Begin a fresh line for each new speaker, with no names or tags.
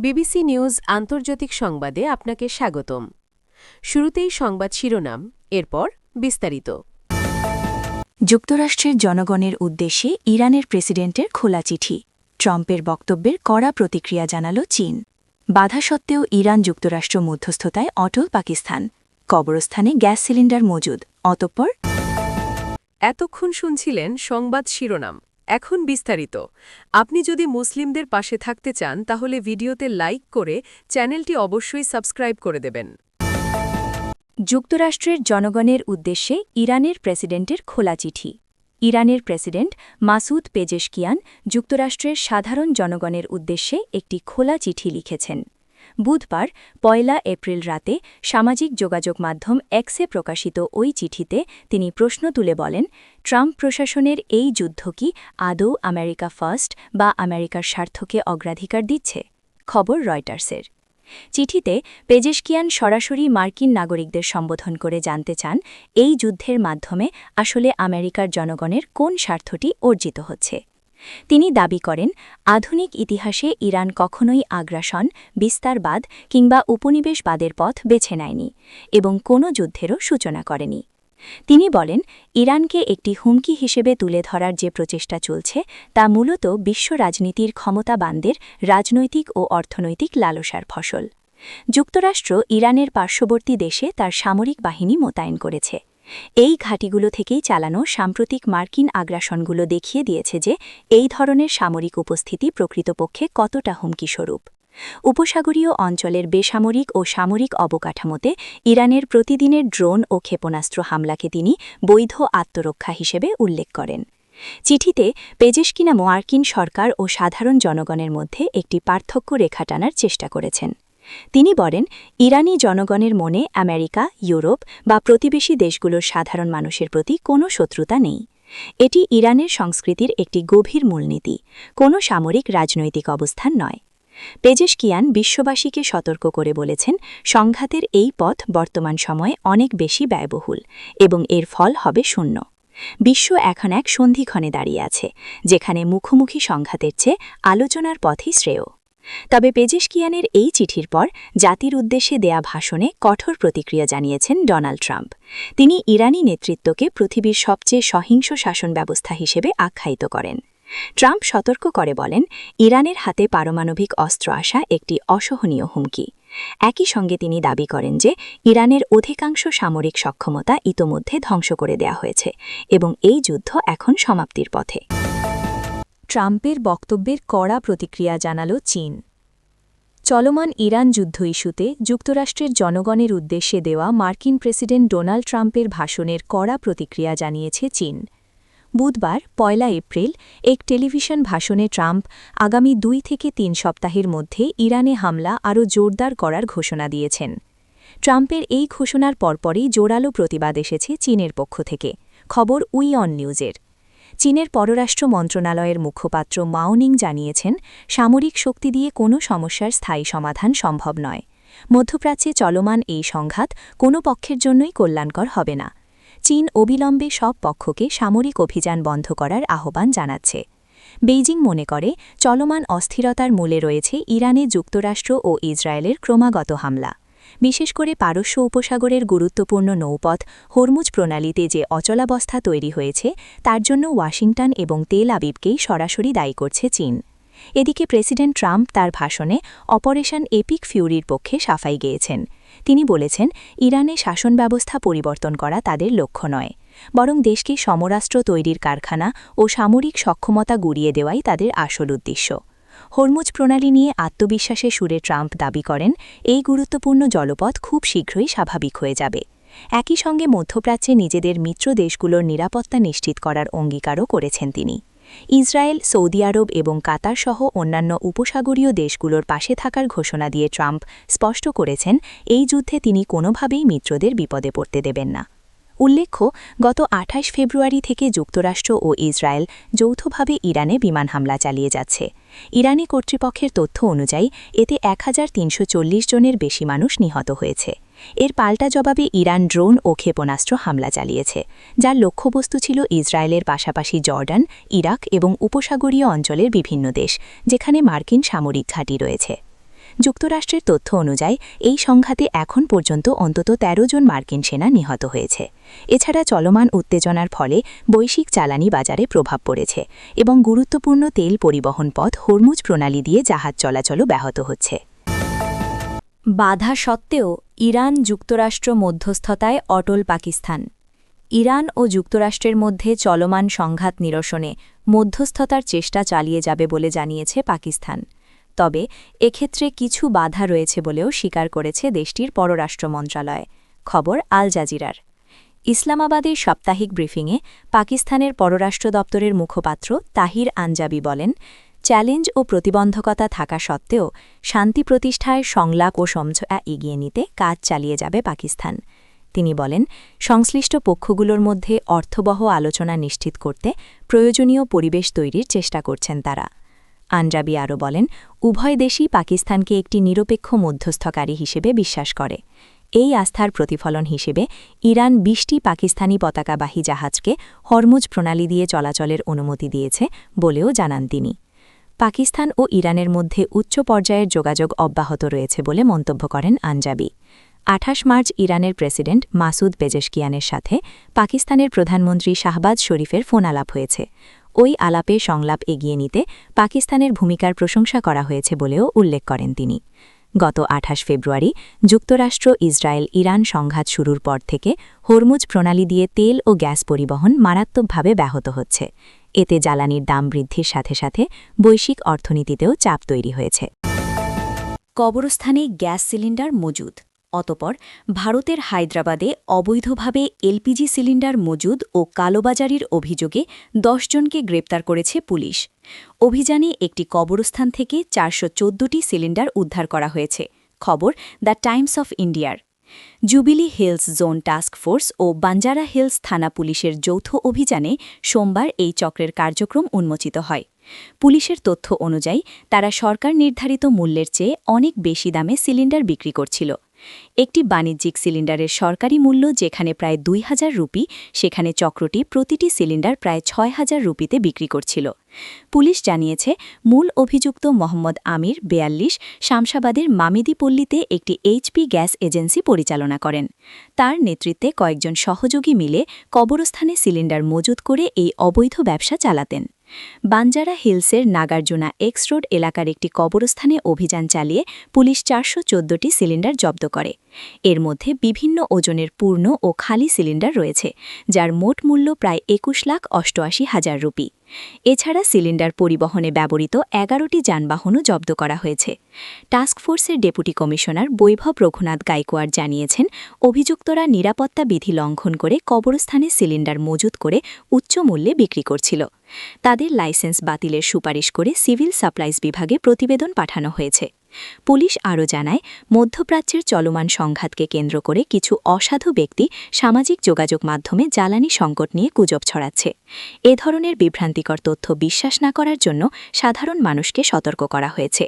BBC news আন্তর্জাতিক সংবাদে আপনাকে স্বাগতম। শুরুতেই সংবাদ শিরোনাম, এরপর বিস্তারিত।
যুক্তরাষ্ট্রের জনগণের উদ্দেশ্যে ইরানের প্রেসিডেন্টের খোলা চিঠি, ট্রাম্পের বক্তব্যের কড়া প্রতিক্রিয়া জানাল চীন। বাধা সত্ত্বেও ইরান যুক্তরাষ্ট্র মধ্যস্থতায় অটল পাকিস্তান, কবরস্থানে গ্যাস সিলিন্ডার মজুদ। অতঃপর
এতক্ষণ শুনছিলেন সংবাদ শিরোনাম, এখন বিস্তারিত। আপনি যদি মুসলিমদের পাশে থাকতে চান তাহলে ভিডিওতে লাইক করে চ্যানেলটি অবশ্যই সাবস্ক্রাইব করে দেবেন।
যুক্তরাষ্ট্রের জনগণের উদ্দেশ্যে ইরানের প্রেসিডেন্টের খোলা চিঠি। ইরানের প্রেসিডেন্ট মাসুদ পেজেশকিয়ান যুক্তরাষ্ট্রের সাধারণ জনগণের উদ্দেশ্যে একটি খোলা চিঠি লিখেছেন। বুধবার ১ এপ্রিল রাতে সামাজিক যোগাযোগ মাধ্যম এক্সে প্রকাশিত ওই চিঠিতে তিনি প্রশ্ন তুলে বলেন, ট্রাম্প প্রশাসনের এই যুদ্ধ কি আদৌ আমেরিকা ফার্স্ট বা আমেরিকার স্বার্থকে অগ্রাধিকার দিচ্ছে? খবর রয়টার্সের। চিঠিতে পেজেশকিয়ান সরাসরি মার্কিন নাগরিকদের সম্বোধন করে জানতে চান, এই যুদ্ধের মাধ্যমে আসলে আমেরিকার জনগণের কোন স্বার্থটি অর্জিত হচ্ছে। তিনি দাবি করেন, আধুনিক ইতিহাসে ইরান কখনোই আগ্রাসন, বিস্তারবাদ কিংবা উপনিবেশবাদের পথ বেছে নেয়নি এবং কোনো যুদ্ধেরও সূচনা করেনি। তিনি বলেন, ইরানকে একটি হুমকি হিসেবে তুলে ধরার যে প্রচেষ্টা চলছে তা মূলত বিশ্ব রাজনীতির ক্ষমতাবানদের রাজনৈতিক ও অর্থনৈতিক লালসার ফসল। যুক্তরাষ্ট্র ইরানের পার্শ্ববর্তী দেশে তার সামরিক বাহিনী মোতায়েন করেছে। এই ঘাঁটিগুলো থেকেই চালানো সাম্প্রতিক মার্কিন আগ্রাসনগুলো দেখিয়ে দিয়েছে যে এই ধরনের সামরিক উপস্থিতি প্রকৃতপক্ষে কতটা হুমকিস্বরূপ। উপসাগরীয় অঞ্চলের বেসামরিক ও সামরিক অবকাঠামোতে ইরানের প্রতিদিনের ড্রোন ও ক্ষেপণাস্ত্র হামলাকে তিনি বৈধ আত্মরক্ষা হিসেবে উল্লেখ করেন। চিঠিতে পেজেশকিয়ান মার্কিন সরকার ও সাধারণ জনগণের মধ্যে একটি পার্থক্য রেখা টানার চেষ্টা করেছেন। তিনি বলেন, ইরানি জনগণের মনে আমেরিকা, ইউরোপ বা প্রতিবেশী দেশগুলোর সাধারণ মানুষের প্রতি কোনো শত্রুতা নেই। এটি ইরানের সংস্কৃতির একটি গভীর মূলনীতি, কোনো সামরিক রাজনৈতিক অবস্থান নয়। পেজেশকিয়ান বিশ্ববাসীকে সতর্ক করে বলেছেন, সংঘাতের এই পথ বর্তমান সময়ে অনেক বেশি ব্যয়বহুল এবং এর ফল হবে শূন্য। বিশ্ব এখন এক সন্ধিক্ষণে দাঁড়িয়ে আছে, যেখানে মুখোমুখি সংঘাতের চেয়ে আলোচনার পথই শ্রেয়। তবে পেজেশকিয়ানের এই চিঠির পর জাতির উদ্দেশ্যে দেয়া ভাষণে কঠোর প্রতিক্রিয়া জানিয়েছেন ডোনাল্ড ট্রাম্প। তিনি ইরানি নেতৃত্বকে পৃথিবীর সবচেয়ে সহিংস শাসন ব্যবস্থা হিসেবে আখ্যায়িত করেন। ট্রাম্প সতর্ক করে বলেন, ইরানের হাতে পারমাণবিক অস্ত্র আসা একটি অসহনীয় হুমকি। একই সঙ্গে তিনি দাবি করেন যে ইরানের অধিকাংশ সামরিক সক্ষমতা ইতোমধ্যে ধ্বংস করে দেয়া হয়েছে এবং এই যুদ্ধ এখন সমাপ্তির পথে। ট্রাম্পের বক্তব্যের কড়া প্রতিক্রিয়া জানাল চীন। চলমান ইরান যুদ্ধ ইস্যুতে যুক্তরাষ্ট্রের জনগণের উদ্দেশ্যে দেওয়া মার্কিন প্রেসিডেন্ট ডোনাল্ড ট্রাম্পের ভাষণের কড়া প্রতিক্রিয়া জানিয়েছে চীন। বুধবার ১ এপ্রিল এক টেলিভিশন ভাষণে ট্রাম্প আগামী ২ থেকে ৩ সপ্তাহের মধ্যে ইরানে হামলা আরও জোরদার করার ঘোষণা দিয়েছেন। ট্রাম্পের এই ঘোষণার পরপরই জোরালো প্রতিবাদ এসেছে চীনের পক্ষ থেকে। খবর উইয়ন নিউজের। চীনের পররাষ্ট্র মন্ত্রণালয়ের মুখপাত্র মাওনিং জানিয়েছেন, সামরিক শক্তি দিয়ে কোনো সমস্যার স্থায়ী সমাধান সম্ভব নয়। মধ্যপ্রাচ্যে চলমান এই সংঘাত কোনো পক্ষের জন্যই কল্যাণকর হবে না। চীন অবিলম্বে সব পক্ষকে সামরিক অভিযান বন্ধ করার আহ্বান জানাচ্ছে। বেইজিং মনে করে, চলমান অস্থিরতার মূলে রয়েছে ইরানে যুক্তরাষ্ট্র ও ইসরায়েলের ক্রমাগত হামলা। বিশেষ করে পারস্য উপসাগরের গুরুত্বপূর্ণ নৌপথ হরমুজ প্রণালীতে যে অচলাবস্থা তৈরি হয়েছে তার জন্য ওয়াশিংটন এবং তেল আবিবকেই সরাসরি দায়ী করছে চীন। এদিকে প্রেসিডেন্ট ট্রাম্প তার ভাষণে অপারেশন এপিক ফিউরির পক্ষে সাফাই গেয়েছেন। তিনি বলেছেন, ইরানে শাসন ব্যবস্থা পরিবর্তন করা তাদের লক্ষ্য নয়, বরং দেশকে সমরাস্ত্র তৈরির কারখানা ও সামরিক সক্ষমতা গুড়িয়ে দেওয়াই তাদের আসল উদ্দেশ্য। হরমুজ প্রণালী নিয়ে আত্মবিশ্বাসে সুরে ট্রাম্প দাবি করেন, এই গুরুত্বপূর্ণ জলপথ খুব শীঘ্রই স্বাভাবিক হয়ে যাবে। একই সঙ্গে মধ্যপ্রাচ্যে নিজেদের মিত্র দেশগুলোর নিরাপত্তা নিশ্চিত করার অঙ্গীকারও করেছেন তিনি। ইসরায়েল, সৌদি আরব এবং কাতার সহ অন্যান্য উপসাগরীয় দেশগুলোর পাশে থাকার ঘোষণা দিয়ে ট্রাম্প স্পষ্ট করেছেন, এই যুদ্ধে তিনি কোনোভাবেই মিত্রদের বিপদে পড়তে দেবেন না। উল্লেখ্য, গত ২৮ ফেব্রুয়ারি থেকে যুক্তরাষ্ট্র ও ইসরায়েল যৌথভাবে ইরানে বিমান হামলা চালিয়ে যাচ্ছে। ইরানি কর্তৃপক্ষের তথ্য অনুযায়ী এতে ১৩৪০ জনের বেশি মানুষ নিহত হয়েছে। এর পাল্টা জবাবে ইরান ড্রোন ও ক্ষেপণাস্ত্র হামলা চালিয়েছে, যার লক্ষ্যবস্তু ছিল ইসরায়েলের পাশাপাশি জর্ডান, ইরাক এবং উপসাগরীয় অঞ্চলের বিভিন্ন দেশ, যেখানে মার্কিন সামরিক ঘাঁটি রয়েছে। যুক্তরাষ্ট্রের তথ্য অনুযায়ী এই সংঘাতে এখন পর্যন্ত অন্তত ১৩ জন মার্কিন সেনা নিহত হয়েছে। এছাড়া চলমান উত্তেজনার ফলে বৈশ্বিক জ্বালানি বাজারে প্রভাব পড়েছে এবং গুরুত্বপূর্ণ তেল পরিবহন পথ হরমুজ প্রণালী দিয়ে জাহাজ চলাচলও ব্যাহত হচ্ছে। বাধা সত্ত্বেও ইরান যুক্তরাষ্ট্র মধ্যস্থতায় অটল পাকিস্তান। ইরান ও যুক্তরাষ্ট্রের মধ্যে চলমান সংঘাত নিরসনে মধ্যস্থতার চেষ্টা চালিয়ে যাবে বলে জানিয়েছে পাকিস্তান। তবে এক্ষেত্রে কিছু বাধা রয়েছে বলেও স্বীকার করেছে দেশটির পররাষ্ট্র মন্ত্রণালয়। খবর আল জাজিরার। ইসলামাবাদের সাপ্তাহিক ব্রিফিংয়ে পাকিস্তানের পররাষ্ট্র দপ্তরের মুখপাত্র তাহির আনজাবি বলেন, চ্যালেঞ্জ ও প্রতিবন্ধকতা থাকা সত্ত্বেও শান্তি প্রতিষ্ঠায় সংলাপ ও সমঝোতা এগিয়ে নিতে কাজ চালিয়ে যাবে পাকিস্তান। তিনি বলেন, সংশ্লিষ্ট পক্ষগুলোর মধ্যে অর্থবহ আলোচনা নিশ্চিত করতে প্রয়োজনীয় পরিবেশ তৈরির চেষ্টা করছেন তারা। আনজাবি আরও বলেন, উভয় দেশই পাকিস্তানকে একটি নিরপেক্ষ মধ্যস্থকারী হিসেবে বিশ্বাস করে। এই আস্থার প্রতিফলন হিসেবে ইরান ২০টি পাকিস্তানি পতাকাবাহী জাহাজকে হরমুজ প্রণালী দিয়ে চলাচলের অনুমতি দিয়েছে বলেও জানান তিনি। পাকিস্তান ও ইরানের মধ্যে উচ্চ পর্যায়ের যোগাযোগ অব্যাহত রয়েছে বলে মন্তব্য করেন আনজাবি। ২৮ মার্চ ইরানের প্রেসিডেন্ট মাসুদ পেজেশকিয়ানের সাথে পাকিস্তানের প্রধানমন্ত্রী শাহবাজ শরীফের ফোন আলাপ হয়েছে। ওই আলাপে সংলাপ এগিয়ে নিতে পাকিস্তানের ভূমিকার প্রশংসা করা হয়েছে বলেও উল্লেখ করেন তিনি। গত ২৮ ফেব্রুয়ারি যুক্তরাষ্ট্র ইসরায়েল ইরান সংঘাত শুরুর পর থেকে হরমুজ প্রণালী দিয়ে তেল ও গ্যাস পরিবহন মারাত্মকভাবে ব্যাহত হচ্ছে। এতে জ্বালানির দাম বৃদ্ধির সাথে সাথে বৈশ্বিক অর্থনীতিতেও চাপ তৈরি হয়েছে। কবরস্থানে গ্যাস সিলিন্ডার মজুদ। অতপর ভারতের হায়দ্রাবাদে অবৈধভাবে এলপিজি সিলিন্ডার মজুদ ও কালোবাজারির অভিযোগে ১০ জনকে গ্রেপ্তার করেছে পুলিশ। অভিযানে একটি কবরস্থান থেকে ৪১৪টি সিলিন্ডার উদ্ধার করা হয়েছে। খবর দ্য টাইমস অফ ইন্ডিয়ার। Jubilee Hills zone task force ও বাঞ্জারা হিলস থানা পুলিশের যৌথ অভিযানে সোমবার এই চক্রের কার্যক্রম উন্মোচিত হয়। পুলিশের তথ্য অনুযায়ী তারা সরকার নির্ধারিত মূল্যের চেয়ে অনেক বেশি দামে সিলিন্ডার বিক্রি করছিল। একটি বাণিজ্যিক সিলিন্ডারের সরকারি মূল্য যেখানে প্রায় ২,০০০ রুপি, সেখানে চক্রটি প্রতিটি সিলিন্ডার প্রায় ৬,০০০ রুপিতে বিক্রি করছিল। পুলিশ জানিয়েছে, মূল অভিযুক্ত মোহাম্মদ আমির ৪২ শামশাবাদের মামেদিপল্লীতে একটি এইচপি গ্যাস এজেন্সি পরিচালনা করেন। তার নেতৃত্বে কয়েকজন সহযোগী মিলে কবরস্থানে সিলিন্ডার মজুত করে এই অবৈধ ব্যবসা চালাতেন। বাঞ্জারা হিলসের নাগার্জুনা এক্স রোড এলাকার একটি কবরস্থানে অভিযান চালিয়ে পুলিশ ৪১৪টি সিলিন্ডার জব্দ করে। এর মধ্যে বিভিন্ন ওজনের পূর্ণ ও খালি সিলিন্ডার রয়েছে, যার মোট মূল্য প্রায় ২১,৮৮,০০০ রুপি। এছাড়া সিলিন্ডার পরিবহনে ব্যবহৃত ১১টি যানবাহনও জব্দ করা হয়েছে। টাস্কফোর্সের ডেপুটি কমিশনার বৈভব রঘুনাথ গাইকোয়াড় জানিয়েছেন, অভিযুক্তরা নিরাপত্তা বিধি লঙ্ঘন করে কবরস্থানে সিলিন্ডার মজুত করে উচ্চ মূল্যে বিক্রি করছিল। তাদের লাইসেন্স বাতিলের সুপারিশ করে সিভিল সাপ্লাইজ বিভাগে প্রতিবেদন পাঠানো হয়েছে। পুলিশ আরও জানায়, মধ্যপ্রাচ্যের চলমান সংঘাতকে কেন্দ্র করে কিছু অসাধু ব্যক্তি সামাজিক যোগাযোগ মাধ্যমে জ্বালানি সংকট নিয়ে গুজব ছড়াচ্ছে। এ ধরনের বিভ্রান্তিকর তথ্য বিশ্বাস না করার জন্য সাধারণ মানুষকে সতর্ক করা হয়েছে।